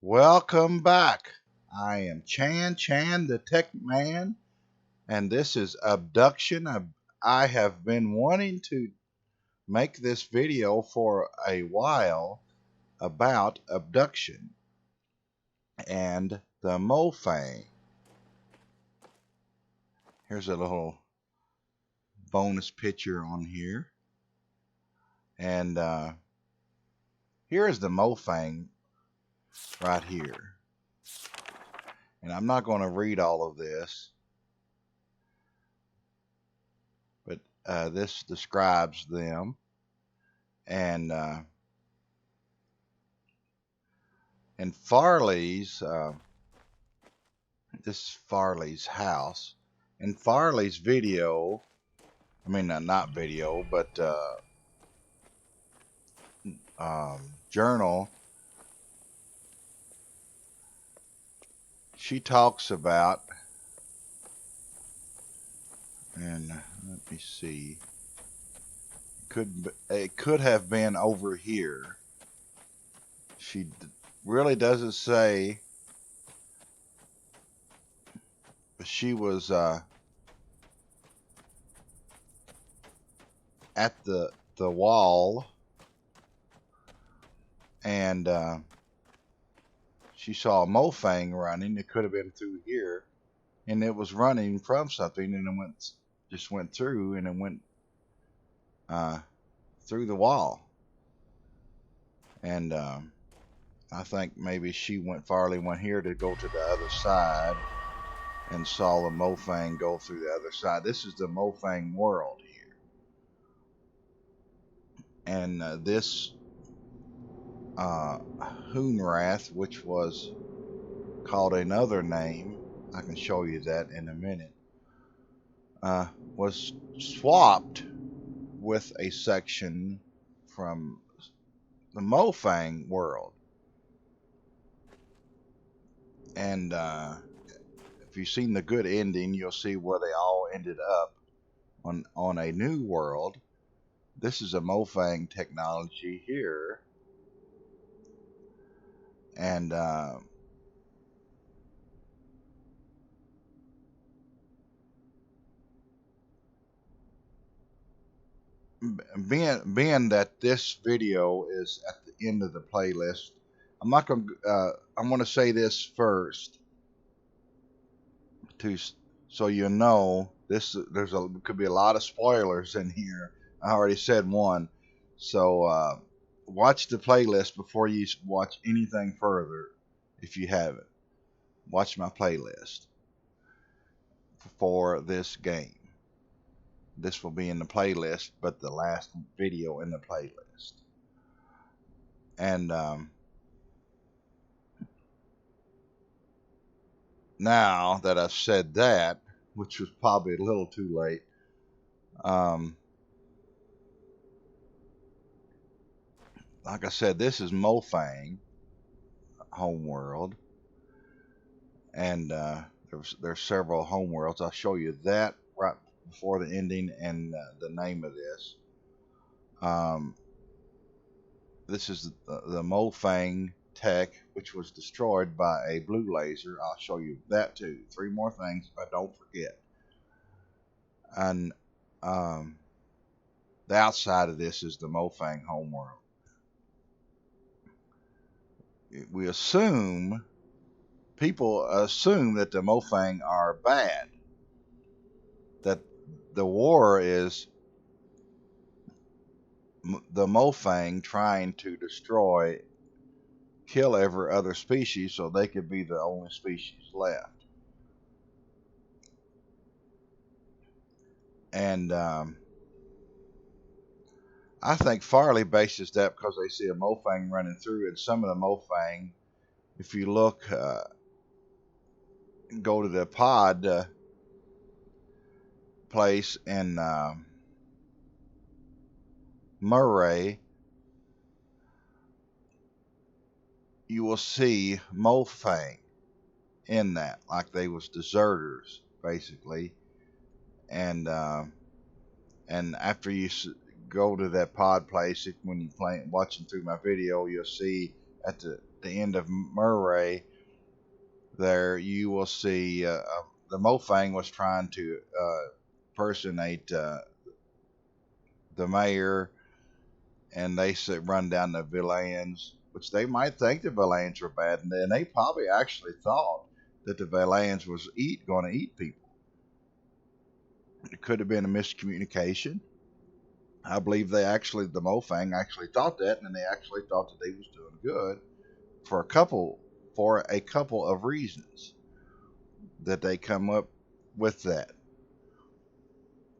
Welcome back. I am Chan the Tech Man, and this is Abduction. I have been wanting to make this video for a while about abduction and the Mofang. Here's a little bonus picture on here, and here's the Mofang right here. And I'm not going to read all of this, but this describes them. And Farley's, this is Farley's house. In Farley's video, I mean, not video, but journal, she talks about, and let me see, it could have been over here. She really doesn't say, but she was at the wall, and she saw a Mofang running. It could have been through here, and it was running from something, and it just went through, and it went through the wall. And I think maybe Farley went here to go to the other side and saw the Mofang go through the other side. This is the Mofang world here. And this Hunrath, which was called another name, I can show you that in a minute, was swapped with a section from the Mofang world. And if you've seen the good ending, you'll see where they all ended up on a new world. This is a Mofang technology here. And being that this video is at the end of the playlist, I'm not going I'm going to say this first so you know could be a lot of spoilers in here. I already said one. So watch the playlist before you watch anything further. If you haven't, watch my playlist for this game. This will be in the playlist, but the last video in the playlist. And now that I've said that, which was probably a little too late, like I said, this is Mofang homeworld, and there's several homeworlds. I'll show you that right before the ending and the name of this. This is the Mofang tech, which was destroyed by a blue laser. I'll show you that too. 3 more things if I don't forget. And the outside of this is the Mofang homeworld. People assume that the Mofang are bad, that the war is the Mofang trying to kill every other species so they could be the only species left. And I think Farley bases that because they see a Mofang running through, and some of the Mofang, if you look, go to the pod place in Murray, you will see Mofang in that, like they was deserters basically. And after you go to that pod place, when you watching through my video, you'll see at the the end of Murray, there you will see the Mofang was trying to personate the mayor, and they said run down the Villains, which they might think the Villains were bad, and then they probably actually thought that the Villains was going to eat people. It could have been a miscommunication. I believe the Mofang actually thought that, and they actually thought that they was doing good for a couple of reasons that they come up with that.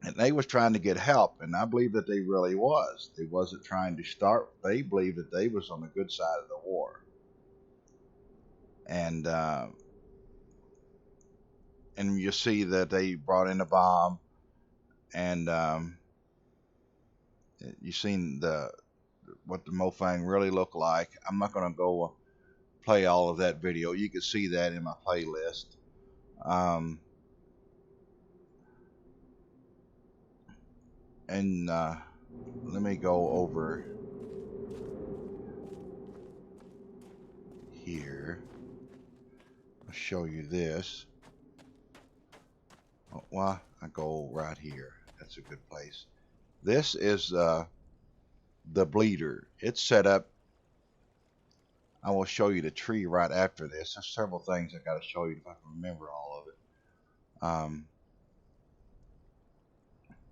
And they was trying to get help, and I believe that they really was. They wasn't trying to start. They believed that they was on the good side of the war. And you see that they brought in a bomb, and you seen what the Mofang really looked like. I'm not going to go play all of that video. You can see that in my playlist. And let me go over here. I'll show you this. Oh, well, I go right here. That's a good place. This is the bleeder. It's set up. I will show you the tree right after this. There's several things I got to show you if I can remember all of it.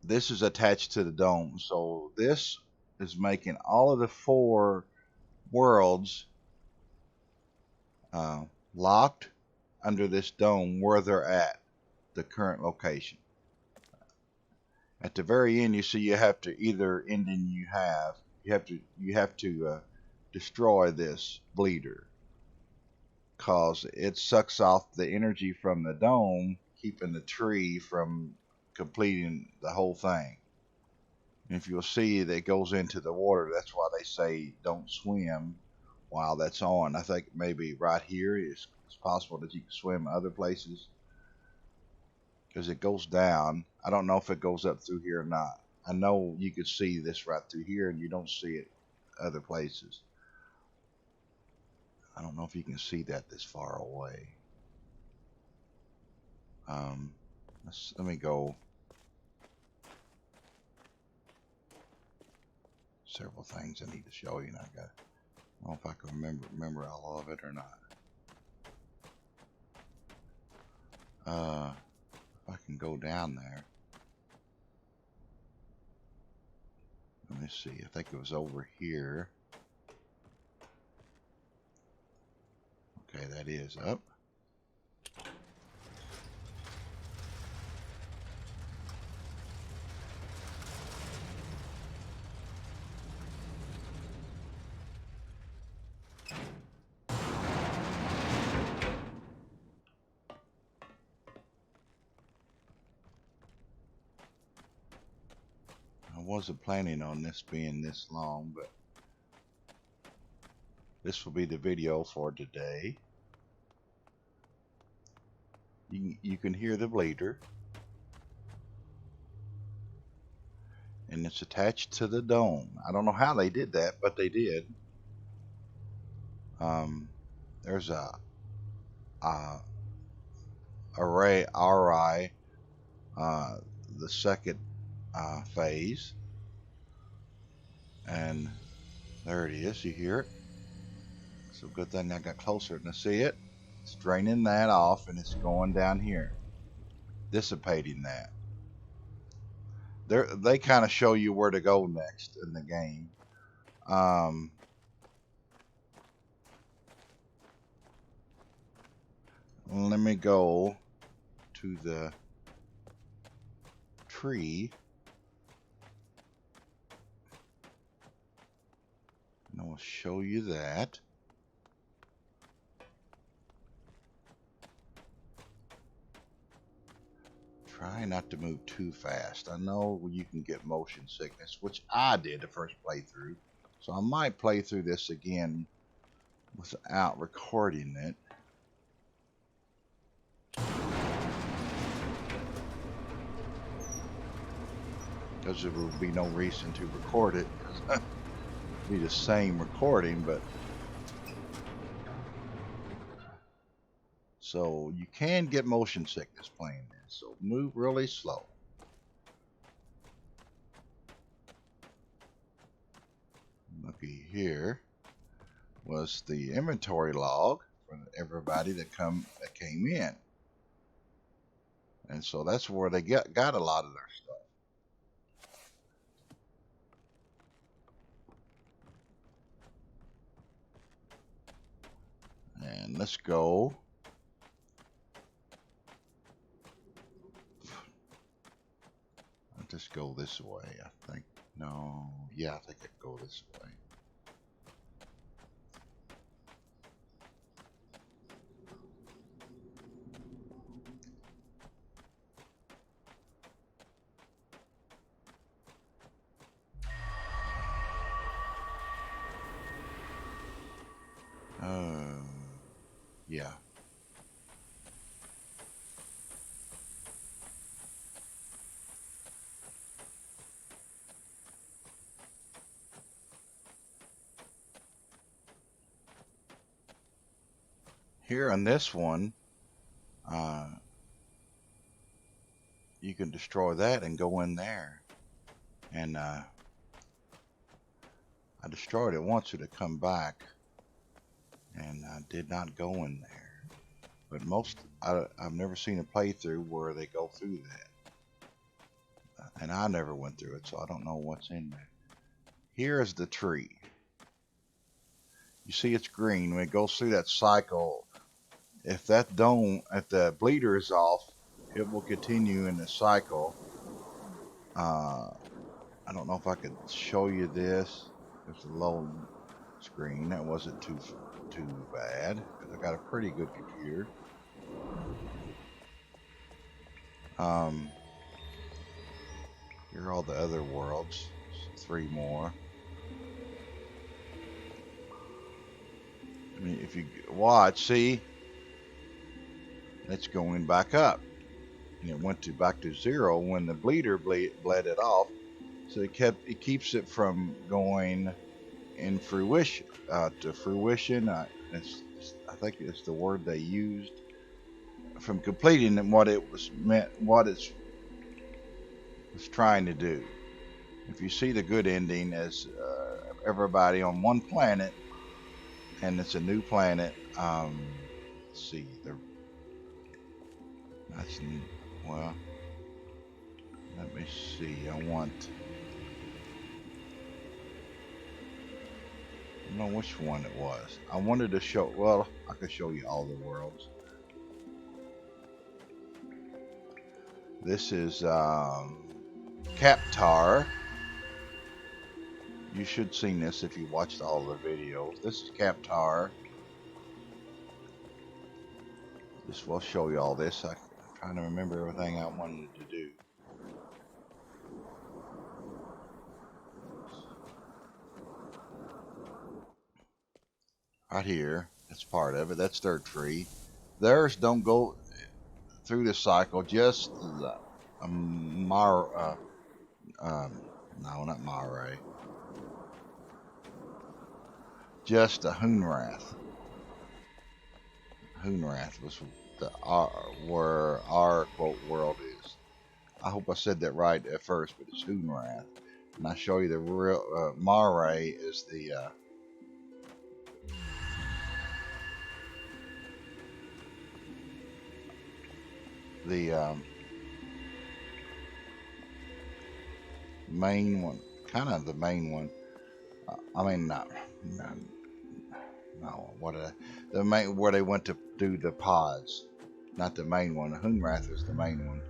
This is attached to the dome, so this is making all of the 4 worlds locked under this dome where they're at, the current location. At the very end, you see you have to either ending you have to destroy this bleeder, cause it sucks off the energy from the dome, keeping the tree from completing the whole thing. And if you'll see that it goes into the water, that's why they say don't swim while that's on. I think maybe right here it's possible that you can swim other places because it goes down. I don't know if it goes up through here or not. I know you can see this right through here and you don't see it other places. I don't know if you can see that this far away. Let me go. Several things I need to show you, and I don't know if I can remember all of it or not. If I can go down there. Let me see. I think it was over here. Okay, that is up. I wasn't planning on this being this long, but this will be the video for today. You can hear the bleeder, and it's attached to the dome. I don't know how they did that, but they did. There's a array RI, the second phase, and there it is. You hear it. So good thing I got closer to see it. It's draining that off, and it's going down here, dissipating that. They kind of show you where to go next in the game. Let me go to the tree, and I will show you that. Try not to move too fast. I know you can get motion sickness, which I did the first playthrough, so I might play through this again without recording it. Because there would be no reason to record it. It'd be the same recording, but So you can get motion sickness playing this, so move really slow. Looky here was the inventory log for everybody that came in, and so that's where they got a lot of their stuff. And let's go. I'll just go this way, I think. No, yeah, I think I go this way. Yeah. Here on this one, you can destroy that and go in there. And I destroyed it once to come back, and I did not go in there. But I've never seen a playthrough where they go through that. And I never went through it, so I don't know what's in there. Here is the tree. You see it's green. When it goes through that cycle, if the bleeder is off, it will continue in the cycle. I don't know if I could show you this. There's a low screen. That wasn't too bad, because I got a pretty good computer. Here are all the other worlds. 3 more. I mean, if you watch, see, it's going back up, and it went back to 0 when the bleeder bled it off. So it keeps it from going in fruition to fruition. I think it's the word they used, from completing what it was trying to do. If you see the good ending as everybody on one planet, and it's a new planet. Let's see, well, let me see. I don't know which one it was. I wanted to show, well, I could show you all the worlds. This is Captar. You should have seen this if you watched all the videos. This is Captar. This will show you all this. I'm trying to remember everything I wanted to do. Right here, that's part of it. That's their tree. Theirs don't go through the cycle. Just the no, not Mare. Just a Hunrath. Hunrath was where our quote world is. I hope I said that right at first, but it's Hunrath. And I show you the real Mare is the main one, kind of the main one. I mean, no, the main where they went to do the pods, not the main one. The Hunrath is the main one.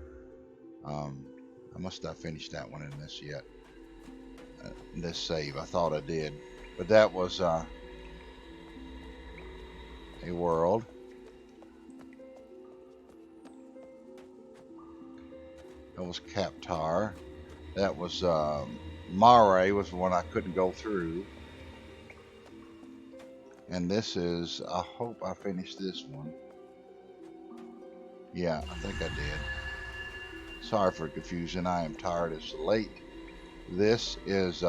I must not finished that one in this yet. This save, I thought I did, but that was a world. That was Captar. That was Mare was the one I couldn't go through. And this is, I hope I finished this one. Yeah, I think I did. Sorry for confusion. I am tired. It's late. This is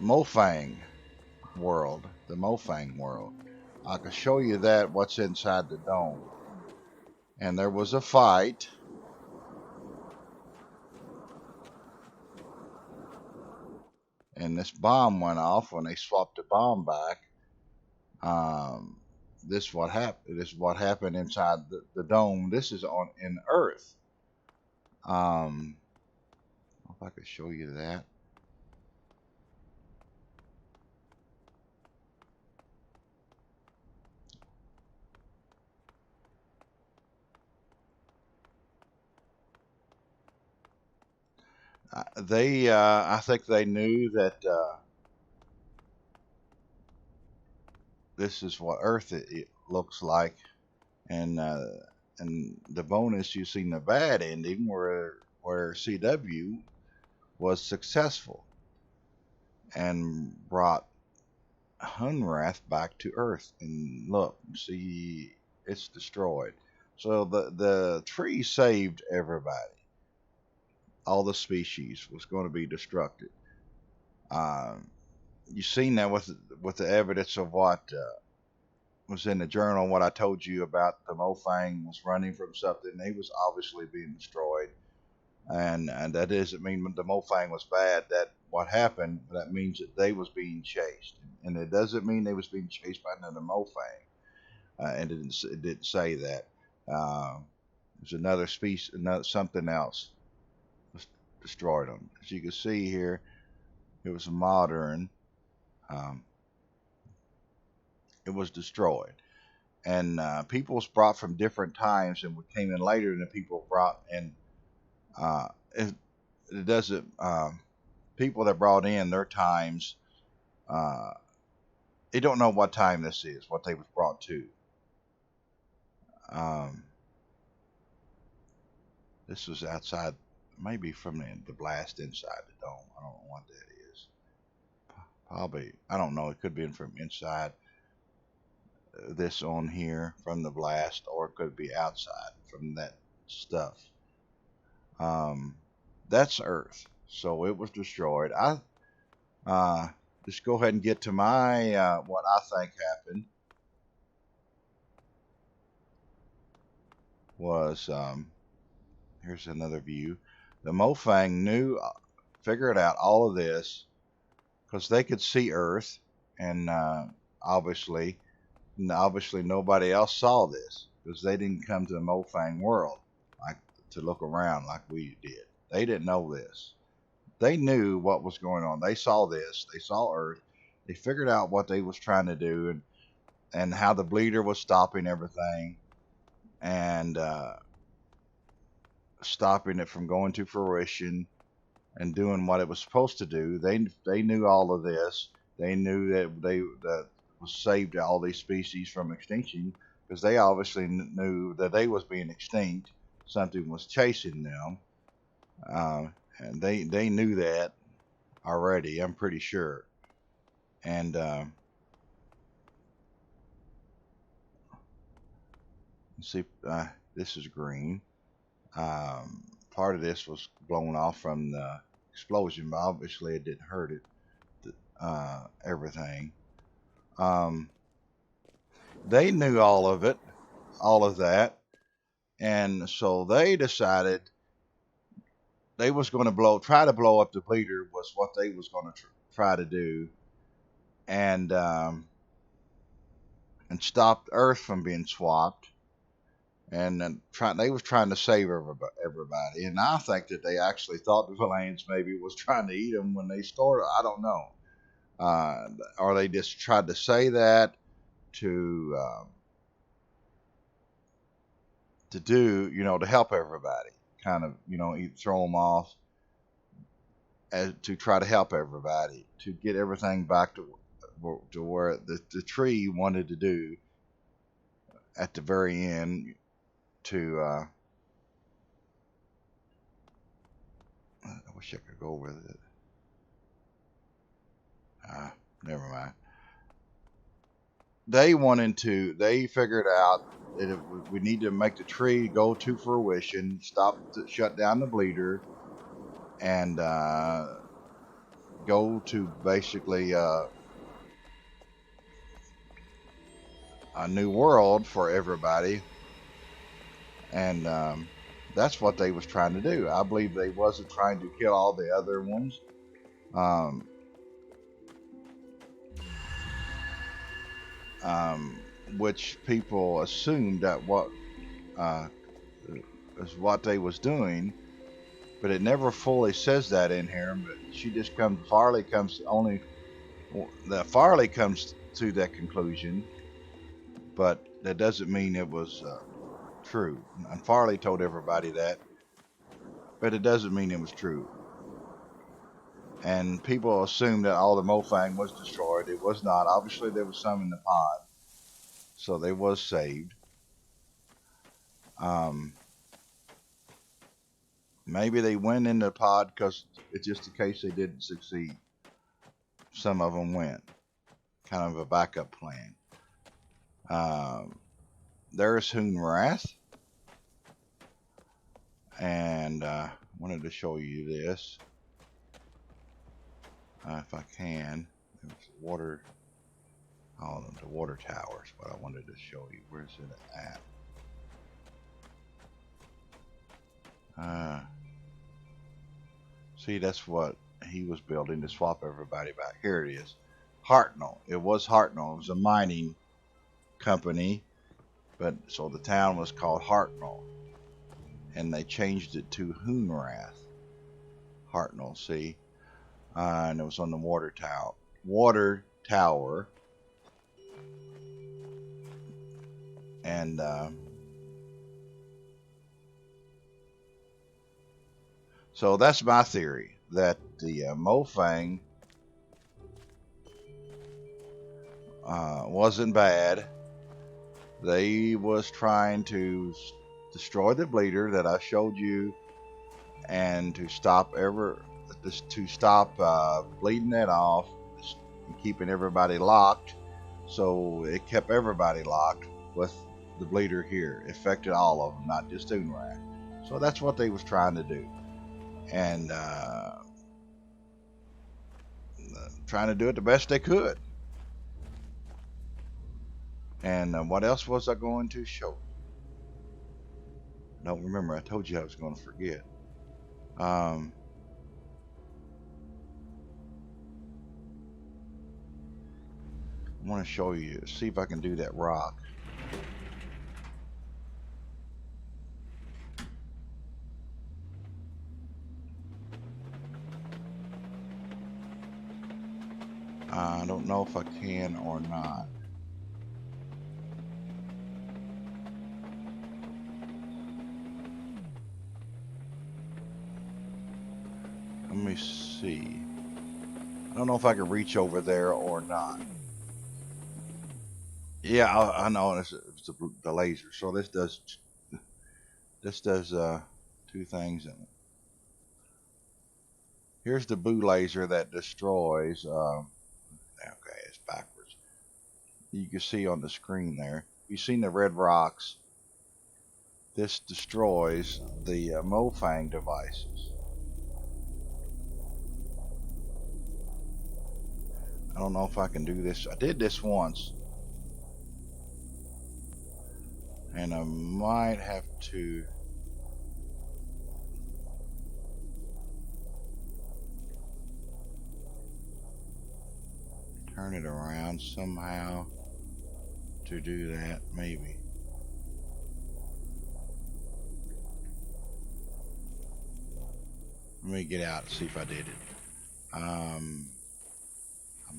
Mofang. world, the Mofang world. I can show you that what's inside the dome. And there was a fight. And this bomb went off when they swapped the bomb back. Um, this what happened. This is what happened inside the dome. This is on in Earth. If I could show you that. I think they knew that this is what Earth it looks like, and the bonus, you seen the bad ending where CW was successful and brought Hunrath back to Earth. And look, see, it's destroyed. So the tree saved everybody. All the species was going to be destructed. You've seen that with the evidence of what was in the journal. What I told you about the Mofang was running from something. He was obviously being destroyed, and that doesn't mean the Mofang was bad. That what happened. That means that they was being chased, and it doesn't mean they was being chased by another Mofang. And it didn't say that. There's another species, something else was destroyed them. As you can see here, it was modern. Um, it was destroyed, and people was brought from different times, and came in later than the people brought in. It doesn't. People that brought in their times, they don't know what time this is, what they was brought to. This was outside, maybe from the blast inside the dome. I don't know what that is. Probably, I don't know. It could be from inside this on here from the blast, or it could be outside from that stuff. That's Earth, so it was destroyed. I just go ahead and get to my what I think happened was here's another view. The Mofang knew, figured out all of this because they could see Earth, and obviously nobody else saw this because they didn't come to the Mofang world like to look around like we did. They didn't know this. They knew what was going on. They saw this. They saw Earth. They figured out what they was trying to do, and how the bleeder was stopping everything, and stopping it from going to fruition and doing what it was supposed to do. They knew all of this. They knew that was saved all these species from extinction because they obviously knew that they was being extinct. Something was chasing them, and they knew that already. I'm pretty sure. And see, this is green. Part of this was blown off from the explosion, but obviously it didn't hurt it. Everything. They knew all of it, all of that, and so they decided they was going to try to blow up the bleeder was what they was going to try to do, and stop Earth from being swapped, and then they was trying to save everybody. And I think that they actually thought the Valanians maybe was trying to eat them when they started. I don't know, or they just tried to say that to do, to help everybody, kind of, throw them off, to try to help everybody, to get everything back to where the tree wanted to do at the very end. To I wish I could go over it. Never mind. They figured out that we need to make the tree go to fruition, shut down the bleeder, and go to basically a new world for everybody, and that's what they was trying to do. I believe they wasn't trying to kill all the other ones, um, um, which people assumed that what uh, is what they was doing, but it never fully says that in here. But she just comes. Farley comes only. The Farley comes to that conclusion, but that doesn't mean it was true. And Farley told everybody that, but it doesn't mean it was true. And people assumed that all the Mofang was destroyed. It was not. Obviously, there was some in the pod, so they was saved. Um, maybe they went in the pod because it's just in case they didn't succeed. Some of them went, kind of a backup plan. Um, there's Hunrath, and wanted to show you this if I can. There's water. Oh, the water towers. What I wanted to show you. Where's it at? See, that's what he was building to swap everybody back. Here it is. Hartnell. It was Hartnell. It was a mining company, but so the town was called Hartnell, and they changed it to Hunrath. Hartnell, see, and it was on the water tower. And so that's my theory, that the Mofang wasn't bad. They was trying to destroy the bleeder that I showed you, and to stop bleeding it off and keeping everybody locked. So it kept everybody locked with the bleeder here. It affected all of them, not just Hunrath. So that's what they was trying to do, and trying to do it the best they could. And what else was I going to show? I don't remember. I told you I was going to forget. I want to show you, see if I can do that rock. I don't know if I can or not. Let me see. I don't know if I can reach over there or not. Yeah, I know it's the laser. So this does two things. Here's the boo laser that destroys. Okay, it's backwards. You can see on the screen there. You've seen the red rocks. This destroys the Mofang devices. I don't know if I can do this. I did this once, and I might have to turn it around somehow to do that, maybe. Let me get out and see if I did it. I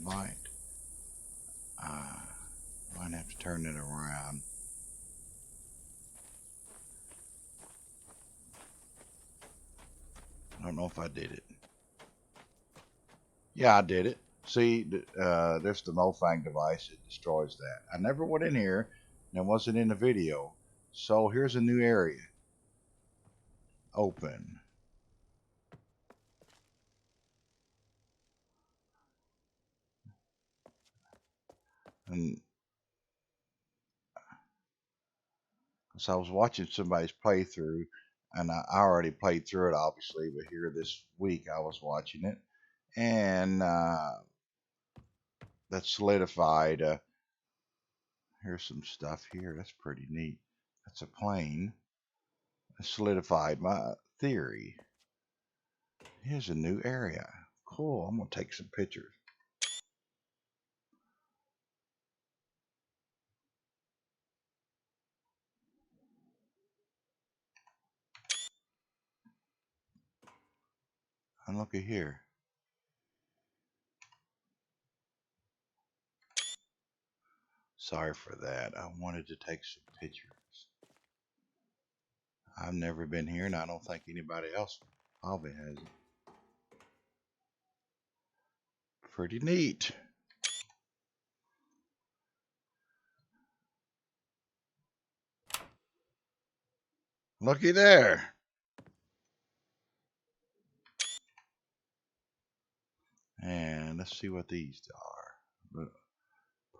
might have to turn it around. I don't know if I did it. Yeah, I did it. See, there's the Mofang device. It destroys that. I never went in here, and it wasn't in the video. So here's a new area. Open. And so I was watching somebody's playthrough, and I already played through it, obviously, but here this week I was watching it, and that solidified. Here's some stuff here. That's pretty neat. That's a plane. I solidified my theory. Here's a new area. Cool. I'm going to take some pictures. And looky here. Sorry for that. I wanted to take some pictures. I've never been here, and I don't think anybody else probably has. Pretty neat. Looky there. And let's see what these are. The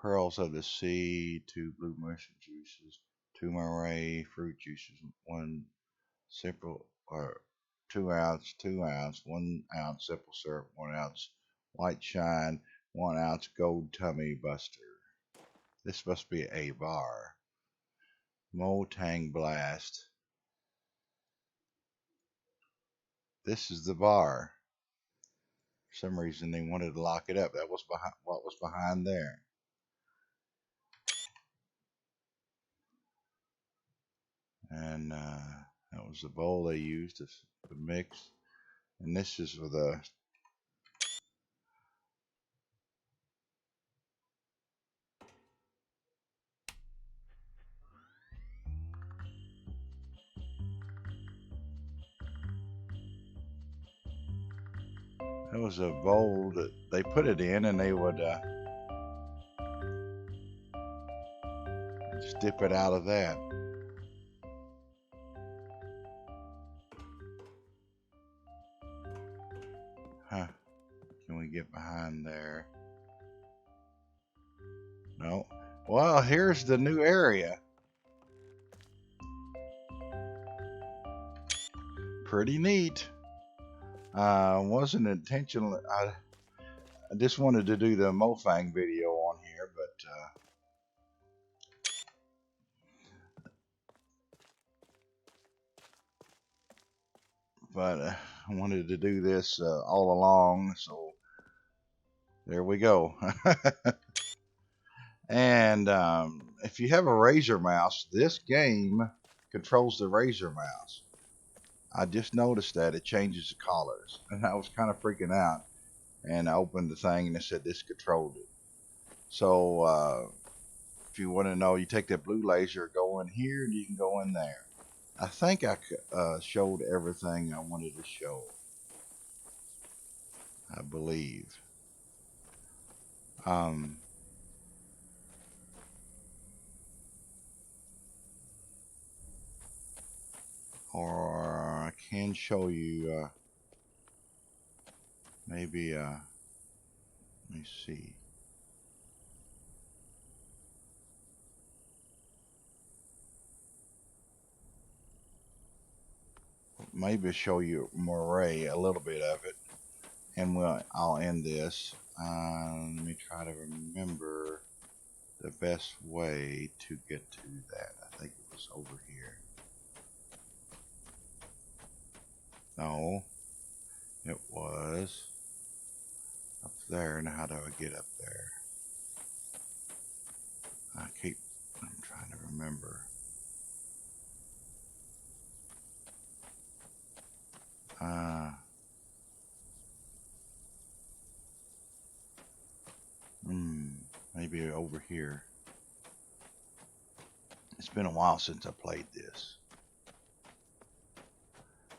pearls of the sea, 2 blue mushroom juices, 2 moray fruit juices, 1 simple or 2 ounce, 2 ounce, 1 ounce simple syrup, 1 ounce white shine, 1 ounce gold tummy buster. This must be a bar. Mofang blast. This is the bar. For some reason they wanted to lock it up. That was behind what was behind there. And that was the bowl they used to mix. And this is for the it was a bowl that they put it in, and they would just dip it out of that. Huh. Can we get behind there? No. Well, here's the new area. Pretty neat. Wasn't intentional. I just wanted to do the Mofang video on here, but I wanted to do this all along, so there we go. And if you have a Razer mouse, this game controls the Razer mouse. I just noticed that it changes the colors, and I was kind of freaking out. And I opened the thing, and it said this controlled it. So if you want to know, you take that blue laser, go in here, and you can go in there. I think I showed everything I wanted to show. I believe. Or I can show you maybe let me see. Maybe show you Moray, a little bit of it, and I'll end this. Let me try to remember the best way to get to that. I think it was over here. No, it was up there. Now how do I get up there? I'm trying to remember. Maybe over here. It's been a while since I played this.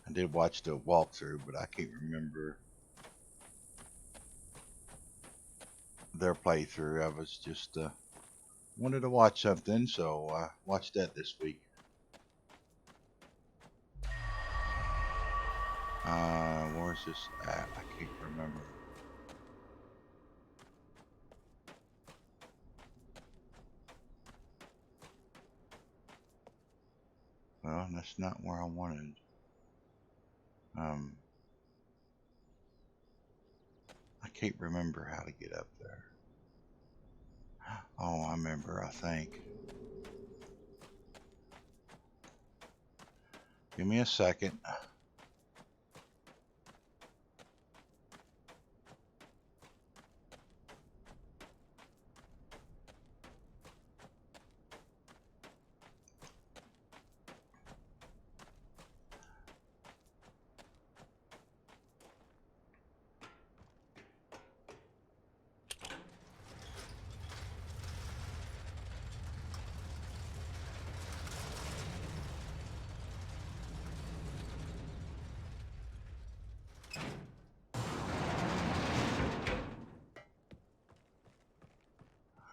I did watch the walkthrough, but I can't remember their playthrough. I was just wanted to watch something, so I watched that this week. Where's this at? I can't remember. Well, that's not where I wanted. I can't remember how to get up there. Oh, I remember, I think. Give me a second.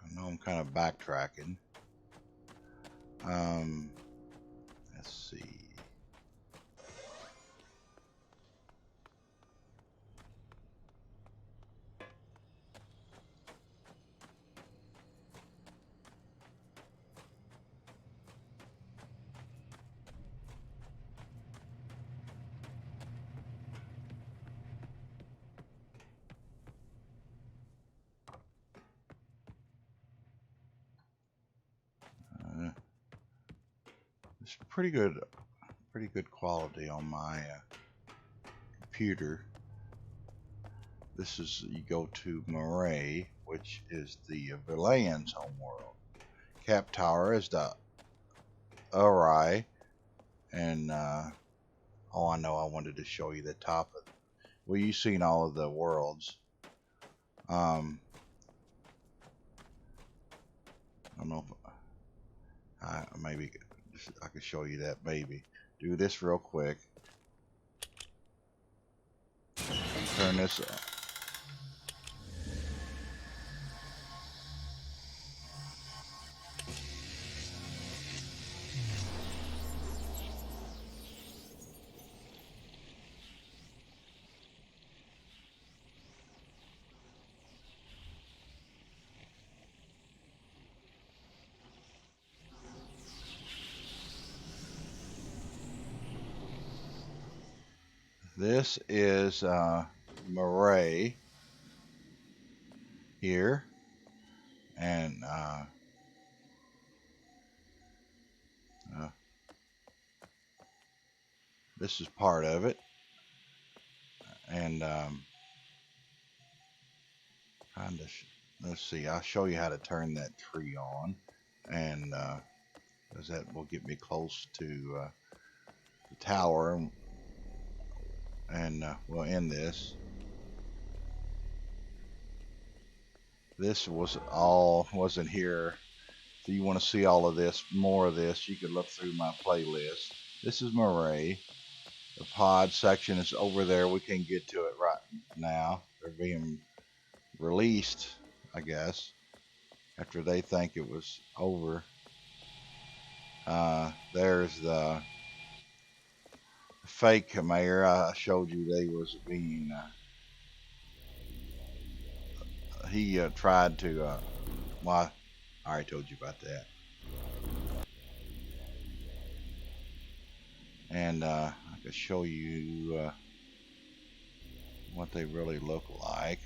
I know I'm kind of backtracking. Let's see. It's pretty good quality on my computer. This is, you go to Mofang, which is the Villain's homeworld. Cap Tower is the Uri, and oh, I know, I wanted to show you the top of. Well, you've seen all of the worlds. I don't know if maybe I could show you that. Maybe do this real quick. Turn this up. This is Mofang here, and this is part of it. And let's see, I'll show you how to turn that tree on, and because that will get me close to the tower, and we'll end this. This wasn't here. If you want to see all of this, more of this, you can look through my playlist. This is Mofang. The pod section is over there. We can't get to it right now. They're being released, I guess, after they think it was over. There's the fake mayor. I showed you they was being. He tried to. Well, I already told you about that. And I could show you what they really look like.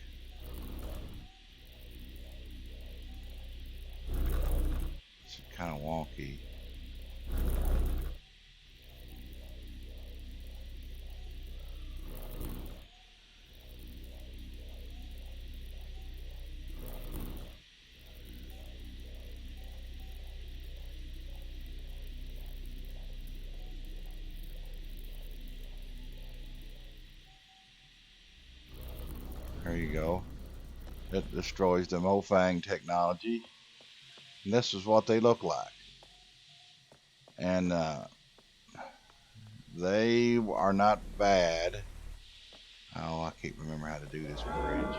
It's kind of wonky. There you go. It destroys the Mofang technology. And this is what they look like. And they are not bad. Oh, I can't remember how to do this bridge.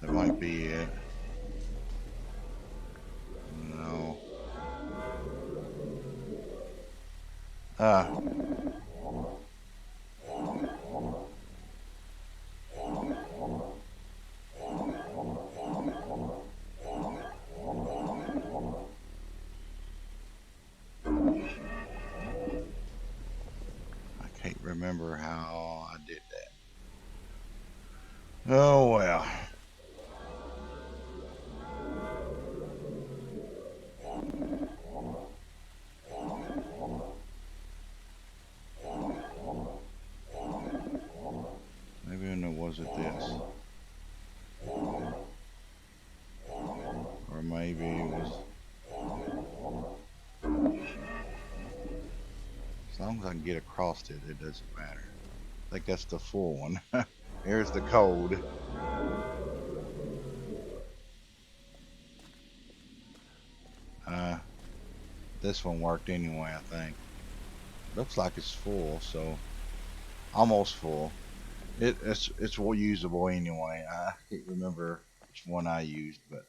That might be it. No. can't remember how I did that. Oh well. Maybe it wasn't this. Or maybe it was. As long as I can get across it, it doesn't matter. I think that's the full one. Here's the code. This one worked anyway, I think. Looks like it's full, so almost full. It's usable anyway. I can't remember which one I used, but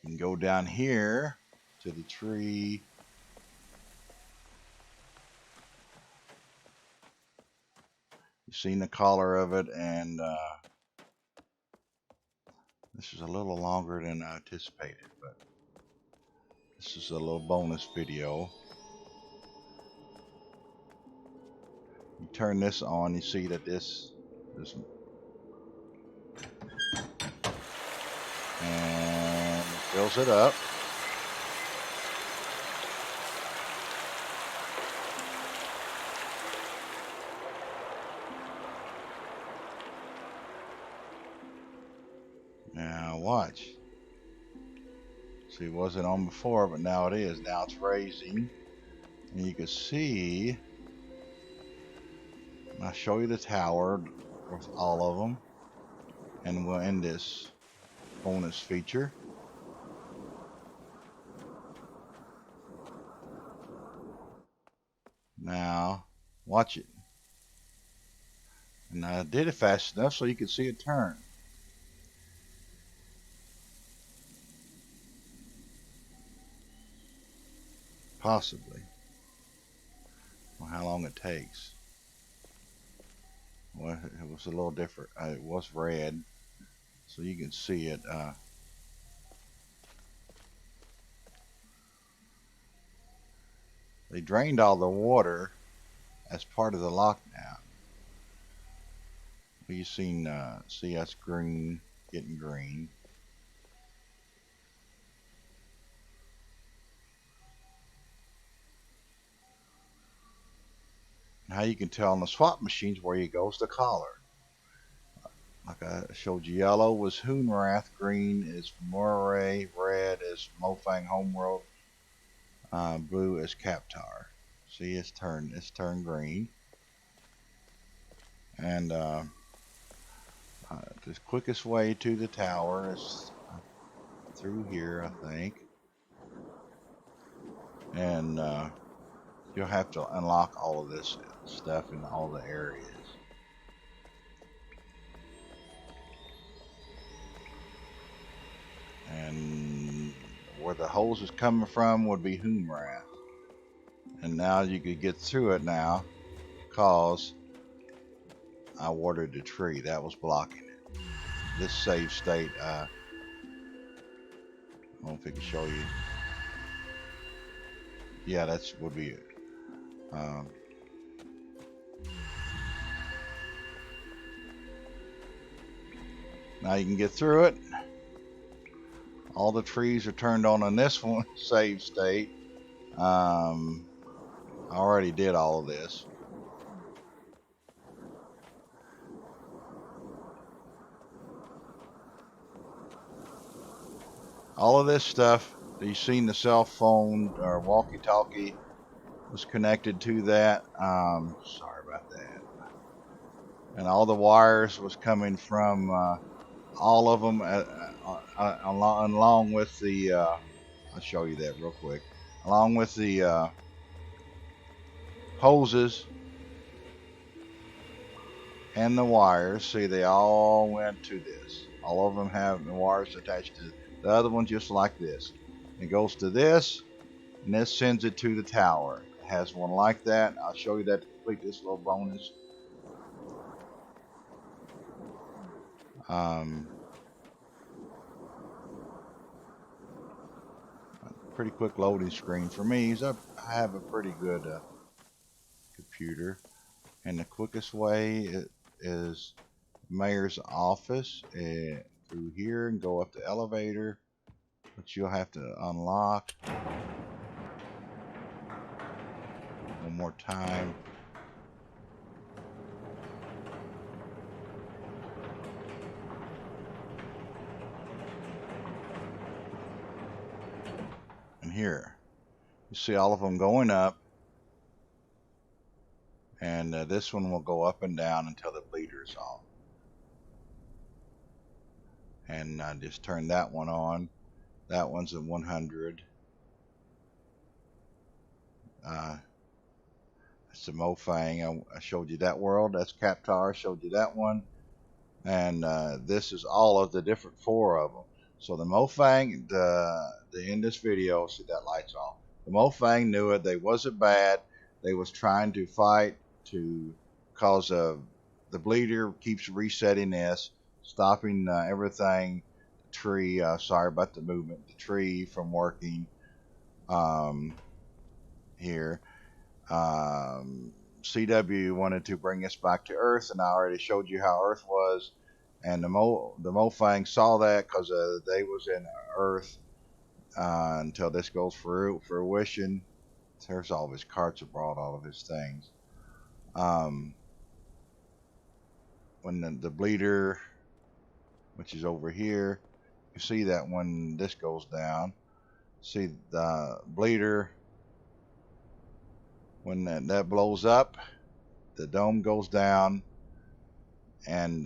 you can go down here to the tree. You've seen the color of it, and this is a little longer than I anticipated, but this is a little bonus video. You turn this on, you see that this and it fills it up. Now watch. See, it wasn't on before, but now it is. Now it's raising, and you can see. I'll show you the tower with all of them, and we'll end this bonus feature. Now, watch it. And I did it fast enough so you could see it turn. Possibly. Well, how long it takes. Well, it was a little different. It was red, so you can see it. They drained all the water as part of the lockdown. You've seen, see that's green, getting green. How you can tell on the swap machines where you goes the color. Like I showed you, yellow was Hunrath, green is Moray, red is Mofang Homeworld, blue is Captar. See, it's turned green. And the quickest way to the tower is through here, I think. And you'll have to unlock all of this stuff in all the areas. And where the hose is coming from would be Hunrath. And now you could get through it now because I watered the tree. That was blocking it. This save state, I don't know if I can show you. Yeah, that's would be it. Now you can get through it. All the trees are turned on this one, save state. I already did all of this. All of this stuff that you've seen, the cell phone or walkie-talkie was connected to that. Sorry about that. And all the wires was coming from all of them along with the I'll show you that real quick, along with the hoses and the wires. See, they all went to this. All of them have the wires attached to the other one, just like this. It goes to this, and this sends it to the tower. has one like that. I'll show you that to complete this little bonus. Pretty quick loading screen for me. I have a pretty good computer, and the quickest way is mayor's office through here and go up the elevator, which you'll have to unlock one more time. And here you see all of them going up, and this one will go up and down until the bleeder's off. And just turn that one on. That one's at 100. That's the Mofang. I showed you that world. That's Captar. I showed you that one. And this is all of the different 4 of them. So the Mofang, in this video, see that light's off. The Mofang knew it. They wasn't bad. They was trying to fight cause the bleeder keeps resetting this, stopping everything. The tree, sorry about the movement. The tree from working here. CW wanted to bring us back to Earth, and I already showed you how Earth was. And the Mofang saw that because they was in Earth until this goes through fruition. There's all of his carts abroad, all of his things. When the bleeder, which is over here, you see that when this goes down, see the bleeder, when that blows up, the dome goes down, and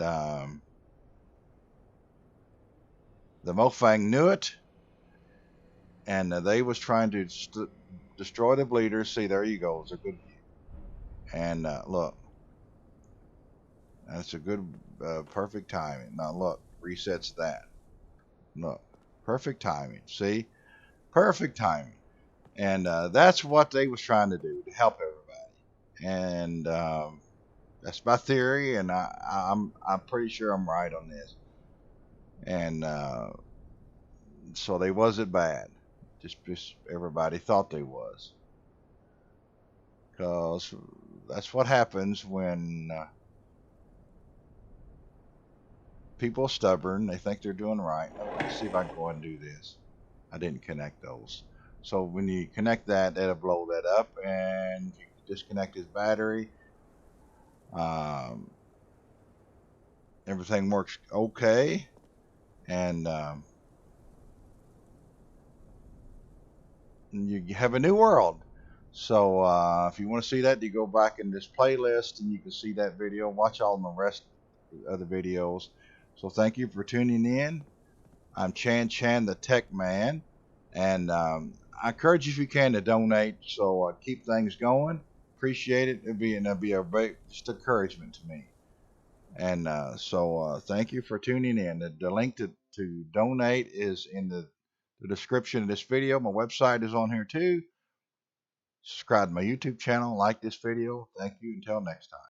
the Mofang knew it, and they was trying to destroy the bleeder. See, there you go. It's a good view. And look, that's a good, perfect timing. Now look, resets that. Look, perfect timing. See, perfect timing. And that's what they was trying to do, to help everybody. And that's my theory, and I'm pretty sure I'm right on this. And so they wasn't bad. Just everybody thought they was. Because that's what happens when people are stubborn. They think they're doing right. Let's see if I can go ahead and do this. I didn't connect those. So when you connect that, that'll blow that up. And if you disconnect his battery, everything works okay. And you have a new world. So if you want to see that, you go back in this playlist and you can see that video. Watch all the rest of the videos. So thank you for tuning in. I'm Chan the Tech Man, and I encourage you if you can to donate. So keep things going. Appreciate it. It'll be a great just encouragement to me. And so thank you for tuning in. The link to donate is in the description of this video. My website is on here too. Subscribe to my YouTube channel. Like this video. Thank you. Until next time.